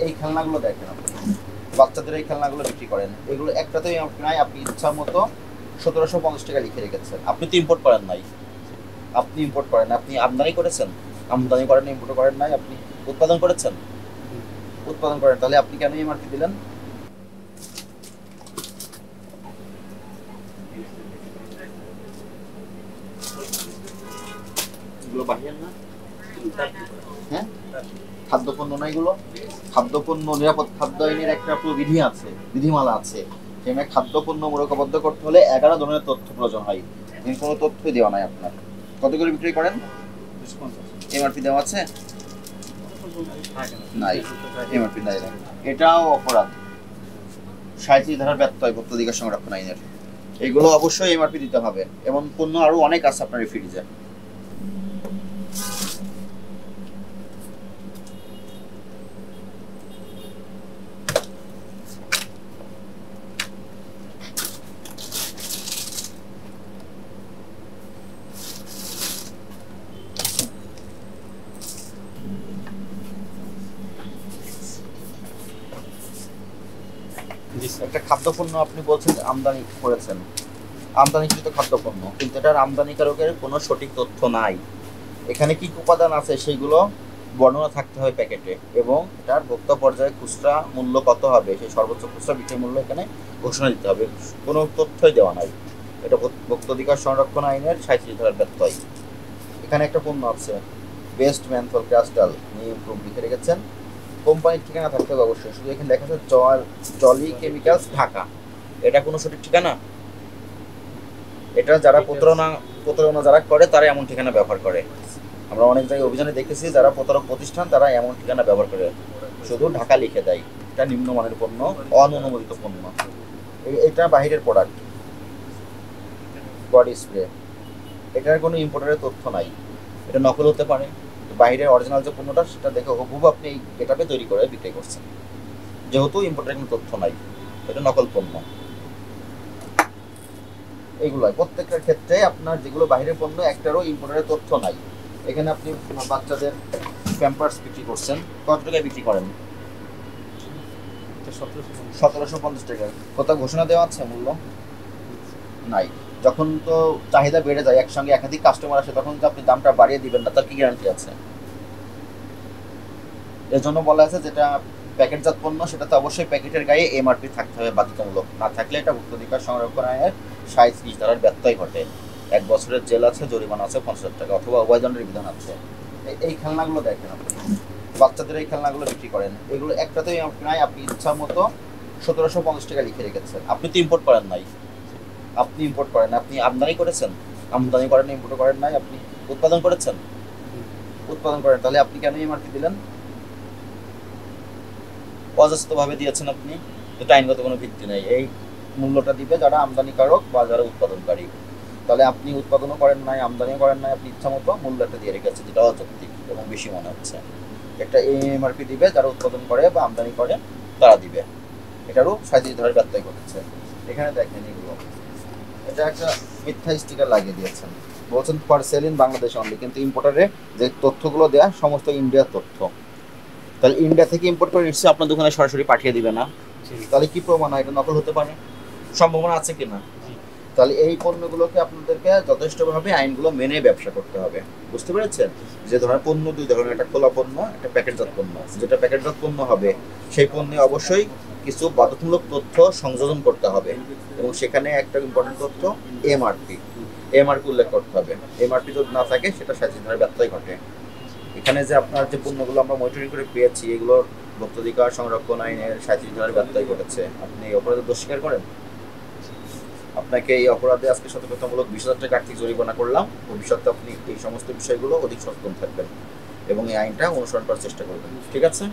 এই খেলনাগুলো দেখেন আপনি, বাচ্চাদের এই খেলনাগুলো বিক্রি করেন, এগুলো একটাতেই নাই আপনি ইচ্ছা মতো 1750 টাকা লিখে রেখেছেন। আপনি তো ইম্পোর্ট করেন নাই, আপনি ইম্পোর্ট করেন, আপনি আমদানি করেছেন, আমদানি করেন, ইম্পোর্ট করেন নাই, আপনি উৎপাদন করেছেন, উৎপাদন করেন, তাহলে আপনি কেন এমআরপি দিলেন? এগুলো বাহির না, হ্যাঁ খাদ্যপণ্য না এগুলো? খাদ্যপণ্য নিরাপদ খাদ্য আইনের একটা পুরো বিধি আছে, বিধিমালা আছে, সেখানে খাদ্যপণ্য মোড়কবদ্ধ করতে হলে 11 ধরনের তথ্য প্রয়োজন হয়, কিন্তু কোনো তথ্যই দেওয়া নাই আপনার। কত করে বিক্রি করেন? এমআরপি দেওয়া আছে? নাই, এমআরপি নাই। এটাও অপরাধ, 37 ধারার ব্যত্যয় ভোক্তা অধিকার সংরক্ষণ আইনের। এগুলো অবশ্যই এমআরপি দিতে হবে। এমন পণ্য আরো অনেক আছে আপনার এই ফ্রিজে। একটা খাদ্যপণ্য আপনি বলছেন আমদানি করেছেন, আমদানিকৃত খাদ্যপণ্য, কিন্তু এটার আমদানিকারকের কোনো সঠিক তথ্য নাই। এখানে কি উপাদান আছে সেগুলো বর্ণনা থাকতে হবে প্যাকেটে, এবং এটার ভোক্তা পর্যায়ে খুচরা মূল্য কত হবে সেই সর্বোচ্চ খুচরা বিক্রয় মূল্য এখানে ঘোষণা দিতে হবে। কোনো তথ্যই দেওয়া নাই। এটা ভোক্তা অধিকার সংরক্ষণ আইনের 37 ধারার ব্যত্যয়। এখানে একটা পণ্য আছে বেস্ট ম্যানথল ক্রাস্টাল ইমপ্রুভ লিখে রেখেছেন, কোম্পানির ঠিকানা থাকতে হবে অবশ্যই। শুধু এখানে লেখা আছে জলি কেমিক্যালস ঢাকা, এটা কোনো সঠিক ঠিকানা? এটা যারা প্রতারণা যারা করে তারা এমন ঠিকানা ব্যবহার করে। আমরা অনেক জায়গায় অভিযানে দেখেছি যারা প্রতারক প্রতিষ্ঠান তারা এমন ঠিকানা ব্যবহার করে, শুধু ঢাকা লিখে দেয়। এটা নিম্নমানের পণ্য, অননুমোদিত পণ্য। এটা বাহিরের প্রোডাক্ট, বডি স্প্রে, এটার কোনো ইম্পোর্টারের তথ্য নাই। এটা নকল হতে পারে, বাইরের অরিজিনাল যে পণ্যটা সেটা দেখে হুবহু আপনি এই এটাপে তৈরি করে বিক্রি করছেন, যেহেতু ইম্পোর্টারের কোনো তথ্য নাই, এটা নকল পণ্য। এইগুলো প্রত্যেকটার ক্ষেত্রে আপনার যেগুলো বাইরের পণ্য একটারও ইম্পোর্টারের তথ্য নাই। এখানে আপনি বাচ্চাদের প্যাম্পার্স বিক্রি করছেন, কত টাকায় বিক্রি করেন? 1750 টাকা। কোথাও ঘোষণা দেওয়া আছে মূল্য? নাই। যখন তো চাহিদা বেড়ে যায়, একসঙ্গে একাধিক কাস্টমার আসে, তখন তো আপনি দামটা বাড়িয়ে দিবেন না, তার কি গ্যারান্টি আছে? এর জন্য বলা আছে যেটা প্যাকেটজাত পণ্য সেটাতে অবশ্যই প্যাকেটের গায়ে এমআরপি থাকতে হবে বাধ্যতামূলক, না থাকলে এটা ভোক্তা অধিকার সংরক্ষণ আইনের 37 ধারার ব্যত্যয় ঘটে। 1 বছরের জেল আছে, জরিমানা আছে 50,000 টাকা, অথবা উভয়দণ্ডের বিধান আছে। এই খেলনাগুলো দেখেন আপনি, বাচ্চাদের এই খেলনাগুলো বিক্রি করেন, এগুলো একটাতেই নাই আপনি ইচ্ছা মতো 1750 টাকা লিখে রেখেছেন। আপনি তো ইম্পোর্ট করেন নাই, আপনি ইম্পোর্ট করেন, আপনি আমদানি করেছেন, আমদানি করেন, ইম্পোর্ট করেন নাই, আপনি উৎপাদন করেছেন, উৎপাদন করেন, তাহলে আপনি কেন এমআরপি দিলেন? অযথভাবে দিয়েছেন আপনি, এটা আইনগত কোনো ভিত্তি নেই। এই মূল্যটা দিবে যারা আমদানিকারক বা যারা উৎপাদনকারী। তাহলে আপনি উৎপাদনও করেন নাই, আমদানিও করেন নাই, আপনি ইচ্ছা মতো মূল্যটা দিয়ে রেখেছেন, যেটা অযৌক্তিক এবং বেশি মনে হচ্ছে। একটা এমআরপি দিবে যারা উৎপাদন করে বা আমদানি করে তারা দিবে, এটারও 37 ধারার ব্যত্যয় ঘটেছে। এখানে দেখেন এগুলো, এটা একটা মিথ্যা স্টিকার লাগিয়ে দিয়েছেন, বলছেন for sale in Bangladesh only, কিন্তু ইম্পোর্টারে যে তথ্যগুলো দেয়া সমস্ত ইন্ডিয়ার তথ্য। তাহলে ইন্ডিয়া থেকে ইম্পোর্ট করে নিশ্চয়ই আপনার দোকানে সরাসরি পাঠিয়ে দিবে না, তাহলে কি প্রমাণ হয় এটা নকল হতে পারে? সম্ভাবনা আছে কিনা? তাহলে এই পণ্যগুলোকে আপনাদেরকে যথেষ্টভাবে আইনগুলো মেনে ব্যবসা করতে হবে, বুঝতে পেরেছেন? যে ধরনের পণ্য দুই ধরনের, একটা খোলা পণ্য, একটা প্যাকেটজাত পণ্য। যেটা প্যাকেটজাত পণ্য হবে সেই পণ্যে অবশ্যই কিছু বাধ্যতামূলক তথ্য সংযোজন করতে হবে, এবং সেখানে একটা ইম্পর্টেন্ট তথ্য এমআরপি, এমআরপি উল্লেখ করতে হবে। এমআরপি যদি না থাকে সেটা 37 ধারার ব্যত্যয় ঘটে। এখানে যে আপনার যে পণ্যগুলো আমরা মনিটরিং করে পেয়েছি এগুলোর ভোক্তা অধিকার সংরক্ষণ আইনের 37 ধারার ব্যত্যয় ঘটেছে। আপনি এই অপরাধে দোষ স্বীকার করেন? আপনাকে এই অপরাধে আজকে সতর্কতামূলক 20,000 টাকা আর্থিক জরিমানা করলাম। ভবিষ্যতে আপনি এই সমস্ত বিষয়গুলো অধিক সচেতন থাকবেন এবং এই আইনটা অনুসরণ করার চেষ্টা করবেন, ঠিক আছে?